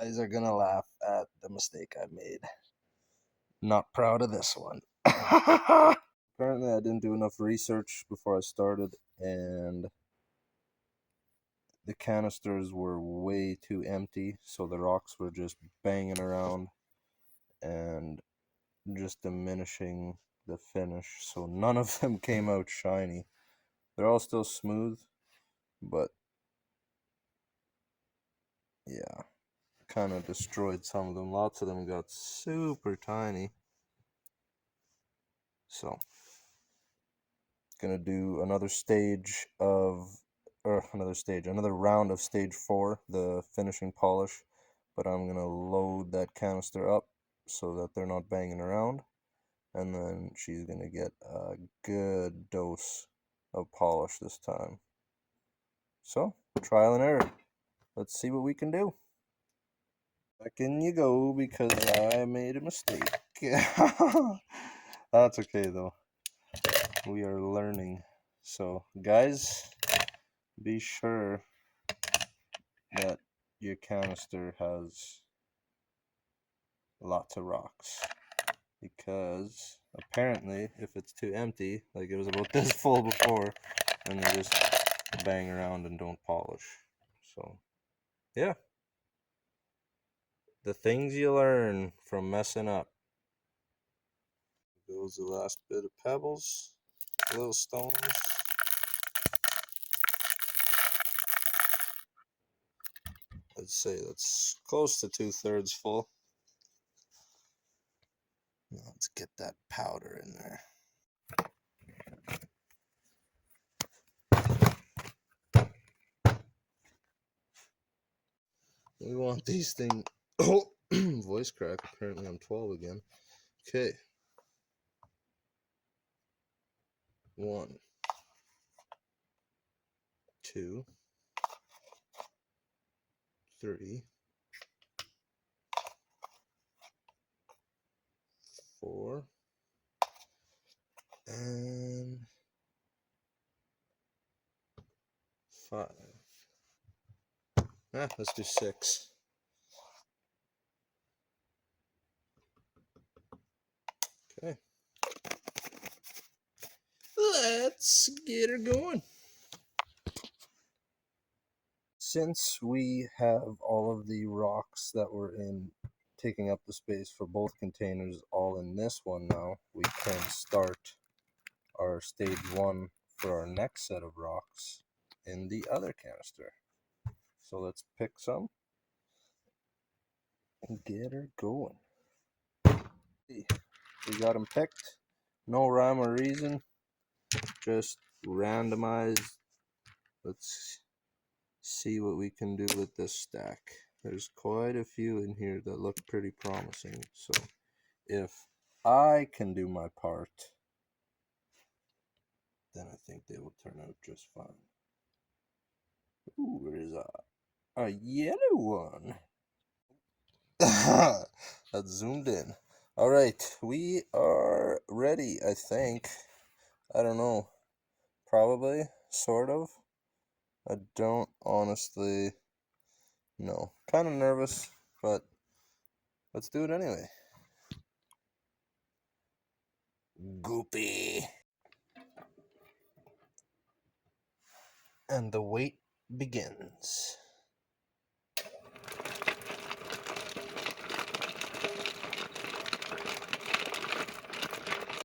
Guys are gonna laugh at the mistake I made. Not proud of this one. Apparently I didn't do enough research before I started, and the canisters were way too empty, so the rocks were just banging around and just diminishing the finish, so none of them came out shiny. They're all still smooth, but yeah, kind of destroyed some of them. Lots of them got super tiny. So gonna do another round of stage 4, the finishing polish, but I'm gonna load that canister up so that they're not banging around, and then she's gonna get a good dose of polish this time. So trial and error, let's see what we can do. Back in you go, because I made a mistake. That's okay though, we are learning. So guys, be sure that your canister has lots of rocks, because apparently if it's too empty, like it was about this full before, then you just bang around and don't polish. So yeah, the things you learn from messing up. Goes the last bit of pebbles, little stones. I'd say that's close to 2/3 full. Now let's get that powder in there. We want these things. Oh, voice crack. Apparently I'm 12 again. Okay. 1, 2, 3, 4, and 5. Let's do 6. Okay. Let's get her going. Since we have all of the rocks that were taking up the space for both containers all in this one now, we can start our stage 1 for our next set of rocks in the other canister. So let's pick some and get her going. We got them picked. No rhyme or reason, just randomized. Let's see what we can do with this stack. There's quite a few in here that look pretty promising, so if I can do my part, then I think they will turn out just fine. Ooh, there's a yellow one. That's zoomed in. Alright, we are ready, I think. I don't know. Probably, sort of. I don't honestly know. Kind of nervous, but let's do it anyway. Goopy. And the wait begins.